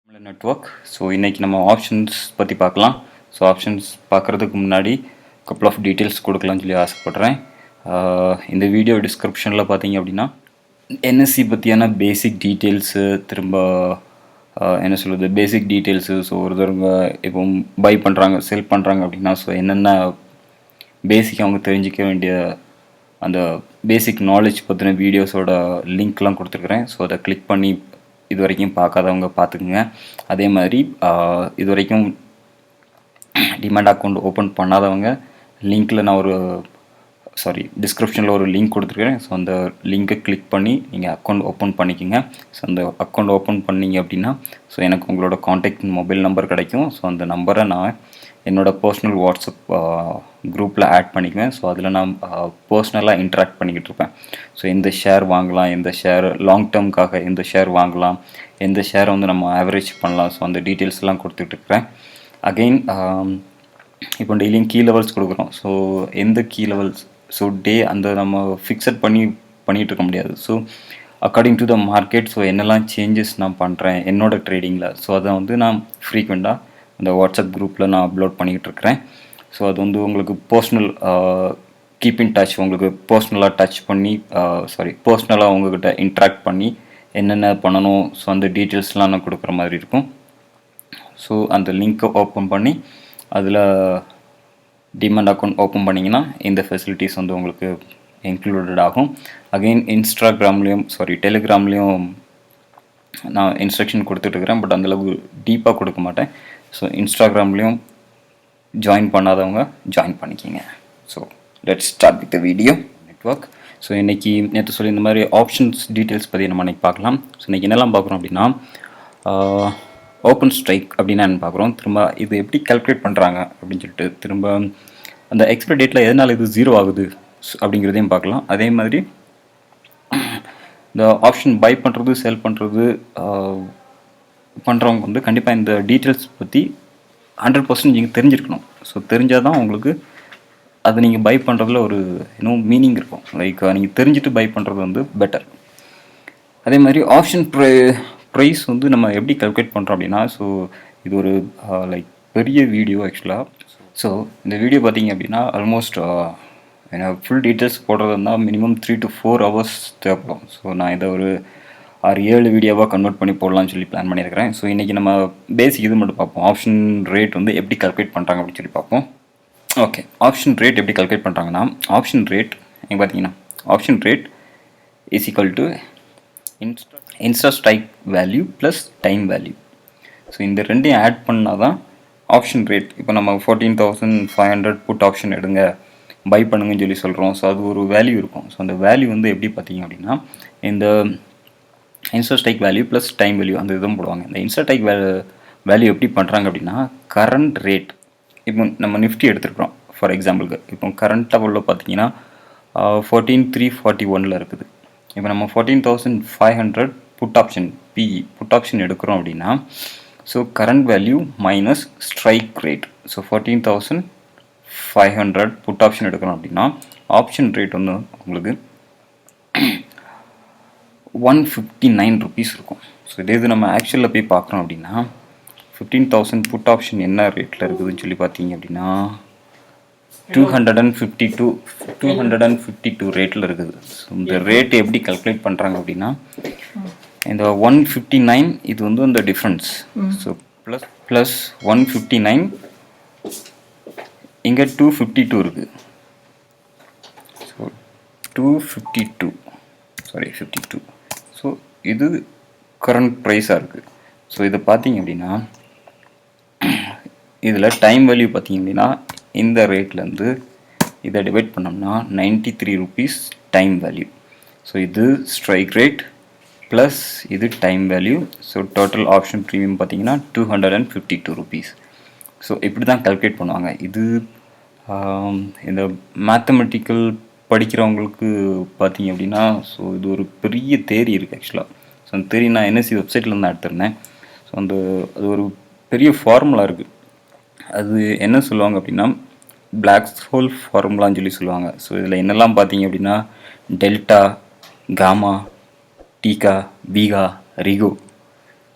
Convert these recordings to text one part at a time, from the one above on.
Tamilan Network. So இன்றைக்கி நம்ம options பற்றி பார்க்கலாம். ஸோ ஆப்ஷன்ஸ் பார்க்குறதுக்கு முன்னாடி கப்புள் ஆஃப் டீட்டெயில்ஸ் கொடுக்கலாம்னு சொல்லி ஆசைப்பட்றேன். இந்த வீடியோ டிஸ்கிரிப்ஷனில் பார்த்தீங்க அப்படின்னா என்எஸ்சி பற்றியான பேசிக் டீட்டெயில்ஸு திரும்ப என்ன சொல்கிறது பேசிக் டீட்டெயில்ஸு. ஸோ ஒருத்தவங்க இப்போ பை பண்ணுறாங்க செல் பண்ணுறாங்க அப்படின்னா ஸோ என்னென்ன பேசிக் அவங்க தெரிஞ்சிக்க வேண்டிய அந்த பேசிக் நாலேஜ் பற்றின வீடியோஸோட லிங்க்லாம் கொடுத்துருக்குறேன். ஸோ அதை கிளிக் பண்ணி இது வரைக்கும் பார்க்காதவங்க பார்த்துக்குங்க. அதே மாதிரி இது வரைக்கும் டிமேட் அக்கௌண்ட் ஓப்பன் பண்ணாதவங்க லிங்க்கில் நான் டிஸ்கிரிப்ஷனில் ஒரு லிங்க் கொடுத்துருக்குறேன். ஸோ அந்த லிங்கை கிளிக் பண்ணி நீங்கள் அக்கௌண்ட் ஓப்பன் பண்ணிக்கோங்க. ஸோ அந்த அக்கௌண்ட் ஓப்பன் பண்ணிங்க அப்படின்னா ஸோ எனக்கு உங்களோட காண்டாக்ட் மொபைல் நம்பர் கிடைக்கும். ஸோ அந்த நம்பரை நான் என்னோடய பர்சனல் வாட்ஸ்அப் குரூப்பில் ஆட் பண்ணிக்குவேன். ஸோ அதில் நான் பர்சனலாக இன்ட்ராக்ட் பண்ணிக்கிட்டு இருப்பேன். ஸோ எந்த ஷேர் வாங்கலாம், எந்த ஷேர் லாங் டேர்முக்காக எந்த ஷேர் வாங்கலாம், எந்த ஷேரை வந்து நம்ம ஆவரேஜ் பண்ணலாம். ஸோ அந்த டீட்டெயில்ஸ்லாம் கொடுத்துட்ருக்குறேன். அகெயின் இப்போ டெய்லியும் கீ லெவல்ஸ் கொடுக்குறோம். ஸோ எந்த கீ லெவல்ஸ் ஸோ அந்த நம்ம ஃபிக்ஸட் பண்ணிகிட்டு இருக்க முடியாது. So according to the market so என்னெல்லாம் சேஞ்சஸ் நான் பண்ணுறேன் என்னோடய ட்ரேடிங்கில் ஸோ அதை வந்து நான் ஃப்ரீக்வெண்ட்டாக அந்த வாட்ஸ்அப் குரூப்பில் நான் அப்லோட் பண்ணிக்கிட்டு இருக்கிறேன். ஸோ அது வந்து உங்களுக்கு பர்சனல் கீப் இன் டச், உங்களுக்கு பர்சனலாக டச் பண்ணி பர்சனலாக உங்கள்கிட்ட இன்ட்ராக்ட் பண்ணி என்னென்ன பண்ணணும் ஸோ அந்த டீட்டெயில்ஸ்லாம் நான் கொடுக்குற மாதிரி இருக்கும். ஸோ அந்த லிங்க்கை ஓப்பன் பண்ணி அதில் டிமேட் அக்கௌண்ட் ஓப்பன் பண்ணிங்கன்னா இந்த ஃபெசிலிட்டிஸ் வந்து உங்களுக்கு இன்க்ளூடட் ஆகும். அகெயின் டெலிகிராம்லேயும் நான் இன்ஸ்ட்ரக்ஷன் கொடுத்துட்ருக்குறேன். பட் அந்தளவுக்கு டீப்பாக கொடுக்க மாட்டேன். ஸோ இன்ஸ்டாகிராம்லேயும் ஜாயின் பண்ணாதவங்க ஜாயின் பண்ணிக்கிங்க. So let's start with the video network. So இன்றைக்கி நேற்று சொல்லி இந்த மாதிரி ஆப்ஷன்ஸ் டீட்டெயில்ஸ் பற்றி நம்ம இன்றைக்கி பார்க்கலாம். ஸோ இன்றைக்கி என்னெல்லாம் பார்க்குறோம் அப்படின்னா ஓப்பன் ஸ்ட்ரைக் அப்படின்னா என்ன பார்க்குறோம், திரும்ப இது எப்படி கால்குலேட் பண்ணுறாங்க அப்படின்னு சொல்லிட்டு, திரும்ப அந்த எக்ஸ்பைரி டேட்டில் எதனால் இது 0 ஆகுது அப்படிங்கிறதையும் பார்க்கலாம். அதே மாதிரி இந்த ஆப்ஷன் பை பண்ணுறது செல் பண்ணுறது பண்ணுறவங்க வந்து கண்டிப்பாக இந்த டீட்டெயில்ஸ் பற்றி 100% நீங்கள் தெரிஞ்சிருக்கணும். ஸோ தெரிஞ்சால் தான் உங்களுக்கு அது நீங்கள் பை பண்ணுறதுல ஒரு மீனிங் இருக்கும். லைக் நீங்கள் தெரிஞ்சுட்டு பை பண்ணுறது வந்து பெட்டர். அதே மாதிரி ஆப்ஷன் ப்ரைஸ் வந்து நம்ம எப்படி கால்குலேட் பண்ணுறோம் அப்படின்னா ஸோ இது ஒரு லைக் பெரிய வீடியோ ஆக்சுவலாக. ஸோ இந்த வீடியோ பார்த்தீங்க அப்படின்னா ஆல்மோஸ்ட் ஃபுல் டீட்டெயில்ஸ் போடுறது இருந்தால் மினிமம் 3 to 4 hours தேவைப்படும். ஸோ நான் இதை ஒரு 6-7 வீடியோவாக கன்வெர்ட் பண்ணி போடலாம்னு சொல்லி பிளான் பண்ணியிருக்கிறேன். ஸோ இன்றைக்கி நம்ம பேசிக் இது மட்டும் பார்ப்போம். ஆப்ஷன் ரேட் வந்து எப்படி கால்குலேட் பண்ணுறாங்க அப்படின்னு சொல்லி பார்ப்போம். ஓகே, ஆப்ஷன் ரேட் எப்படி கால்குலேட் பண்ணுறாங்கன்னா ஆப்ஷன் ரேட் நீங்கள் பார்த்தீங்கன்னா option rate is equal to Insta strike value plus time value. So இந்த ரெண்டையும் ஆட் பண்ணால் தான் ஆப்ஷன் ரேட். இப்போ நம்ம 14,500 புட் ஆப்ஷன் எடுங்க பை பண்ணுங்கன்னு சொல்லி சொல்கிறோம். ஸோ அது ஒரு வேல்யூ இருக்கும். ஸோ அந்த வேல்யூ வந்து எப்படி பார்த்தீங்க அப்படின்னா இந்த Insta strike value plus time value அந்த இதுவும் போடுவாங்க. இந்த இன்ஸ்டா ஸ்ட்ரைக் வேல்யூ எப்படி பண்ணுறாங்க அப்படின்னா கரண்ட் ரேட். இப்போ நம்ம நிஃப்டி எடுத்துருக்குறோம் ஃபார் எக்ஸாம்பிளுக்கு. இப்போ கரண்ட் லெவலில் பார்த்தீங்கன்னா 14,341 இருக்குது. இப்போ நம்ம 14,500 புட் ஆப்ஷன் புட் ஆப்ஷன் எடுக்கிறோம் அப்படின்னா so current value minus strike rate. So 14,500 put option எடுக்கிறோம் அப்படின்னா ஆப்ஷன் ரேட் வந்து உங்களுக்கு 159 rupees இருக்கும். ஸோ இது நம்ம ஆக்சுவலில் போய் பார்க்குறோம் அப்படின்னா 15,000 புட் ஆப்ஷன் என்ன ரேட்டில் இருக்குதுன்னு சொல்லி பார்த்தீங்க அப்படின்னா 252 ரேட்டில் இருக்குது. ஸோ இந்த ரேட் எப்படி கால்குலேட் பண்ணுறாங்க அப்படின்னா இந்த 159 இது வந்து இந்த டிஃப்ரென்ஸ். ஸோ ப்ளஸ் 159 இங்கே 252 இருக்குது. ஸோ 52 ஸோ இது கரண்ட் ப்ரைஸாக இருக்குது. ஸோ இதை பார்த்தீங்க அப்படின்னா இதில் டைம் வேல்யூ பார்த்தீங்க அப்படின்னா இந்த ரேட்லேருந்து இதை டிவைட் பண்ணோம்னா 93 rupees டைம் வேல்யூ. ஸோ இது ஸ்ட்ரைக் ரேட் ப்ளஸ் இது time value. So total option premium பார்த்தீங்கன்னா 252 rupees. ஸோ இப்படி தான் கால்குலேட் பண்ணுவாங்க. இது இந்த மேத்தமெட்டிக்கல் படிக்கிறவங்களுக்கு பார்த்தீங்க அப்படின்னா ஸோ இது ஒரு பெரிய தேரி இருக்குது ஆக்சுவலாக. ஸோ அந்த தேரி நான் என்எஸ்சி வெப்சைட்லேருந்து தான் எடுத்திருந்தேன். ஸோ அது ஒரு பெரிய ஃபார்முலா இருக்குது. அது என்ன சொல்லுவாங்க அப்படின்னா பிளாக் ஹோல் ஃபார்முலான்னு சொல்லி சொல்லுவாங்க. ஸோ இதில் என்னெல்லாம் பார்த்தீங்க அப்படின்னா டெல்டா, காமா, டீகா, பீகா, ரிகோ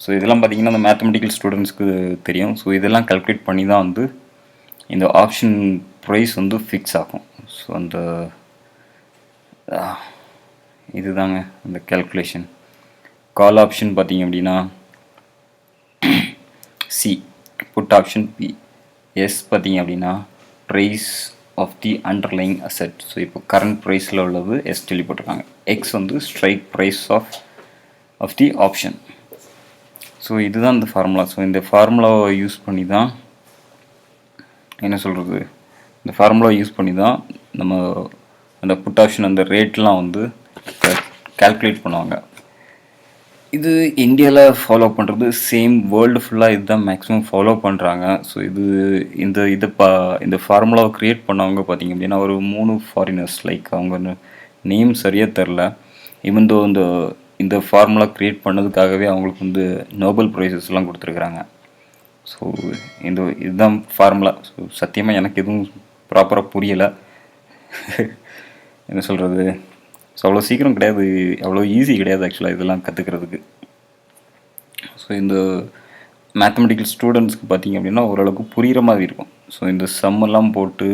ஸோ இதெல்லாம் பார்த்தீங்கன்னா அந்த மேத்தமெட்டிக்கல் ஸ்டூடெண்ட்ஸ்க்கு தெரியும். ஸோ இதெல்லாம் கல்குலேட் பண்ணி தான் வந்து இந்த ஆப்ஷன் ப்ரைஸ் வந்து ஃபிக்ஸ் ஆகும். ஸோ அந்த இதுதாங்க அந்த கேல்குலேஷன். கால் ஆப்ஷன் பார்த்தீங்க அப்படின்னா C, put option P, S பார்த்தீங்க அப்படின்னா price of the underlying asset. So இப்போ கரண்ட் ப்ரைஸில் உள்ளது எஸ் சொல்லி போட்டிருக்காங்க. எக்ஸ் வந்து strike price of the option. So இதுதான் இந்த ஃபார்முலா. ஸோ இந்த ஃபார்முலாவை யூஸ் பண்ணி தான் என்ன சொல்கிறது, இந்த ஃபார்முலாவை யூஸ் பண்ணி தான் நம்ம அந்த புட் ஆப்ஷன் அந்த ரேட்லாம் வந்து கால்குலேட் பண்ணுவாங்க. இது இந்தியாவில் ஃபாலோ பண்ணுறது சேம், வேர்ல்டு ஃபுல்லாக இதுதான் மேக்ஸிமம் ஃபாலோ பண்ணுறாங்க. ஸோ இந்த ஃபார்முலாவை க்ரியேட் பண்ணவங்க பார்த்திங்க அப்படின்னா ஒரு 3 ஃபாரினர்ஸ். லைக் அவங்க நேம் சரியாக தெரில. ஈவன் தோ இந்த ஃபார்முலா க்ரியேட் பண்ணதுக்காகவே அவங்களுக்கு வந்து நோபல் ப்ரைஸஸ்லாம் கொடுத்துருக்குறாங்க. ஸோ இதுதான் ஃபார்முலா. ஸோ சத்தியமாக எனக்கு எதுவும் ப்ராப்பராக புரியலை. என்ன சொல்கிறது, ஸோ அவ்வளோ சீக்கிரம் கிடையாது, அவ்வளோ ஈஸி கிடையாது ஆக்சுவலாக இதெல்லாம் கற்றுக்கிறதுக்கு. ஸோ இந்த மேத்தமெட்டிக்கல் ஸ்டூடெண்ட்ஸ்க்கு பார்த்திங்க அப்படின்னா ஓரளவுக்கு புரிகிற மாதிரி இருக்கும். ஸோ இந்த சம்மெல்லாம் போட்டு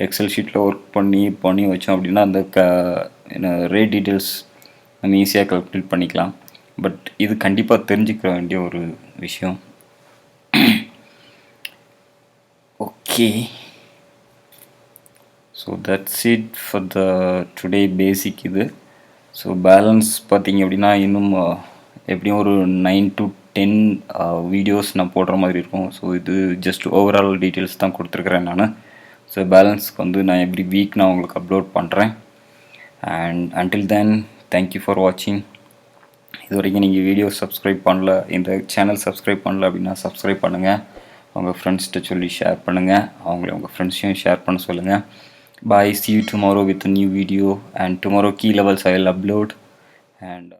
எக்ஸல் ஷீட்டில் ஒர்க் பண்ணி வச்சோம் அப்படின்னா அந்த ரேட் டீட்டெயில்ஸ் நம்ம ஈஸியாக கால்குலேட் பண்ணிக்கலாம். பட் இது கண்டிப்பாக தெரிஞ்சுக்க வேண்டிய ஒரு விஷயம். Okay, so that's it for the today basic இது. ஸோ பேலன்ஸ் பார்த்திங்க அப்படின்னா இன்னும் எப்படியும் ஒரு 9 to 10 வீடியோஸ் நான் போடுற மாதிரி இருக்கும். ஸோ இது ஜஸ்ட் ஓவரால் டீட்டெயில்ஸ் தான் கொடுத்துருக்குறேன் நான். ஸோ பேலன்ஸ்க்கு வந்து நான் எவ்ரி வீக் நான் உங்களுக்கு அப்லோட் பண்ணுறேன். And until then thank you for வாட்சிங். இது வரைக்கும் நீங்கள் வீடியோ சப்ஸ்கிரைப் பண்ணல, இந்த சேனல் சப்ஸ்கிரைப் பண்ணல அப்படின்னா சப்ஸ்கிரைப் பண்ணுங்கள். உங்கள் ஃப்ரெண்ட்ஸ்கிட்ட சொல்லி ஷேர் பண்ணுங்கள். அவங்கள உங்கள் ஃப்ரெண்ட்ஸையும் ஷேர் பண்ண சொல்லுங்கள். Bye, see you tomorrow with a new video, and tomorrow key levels I will upload. And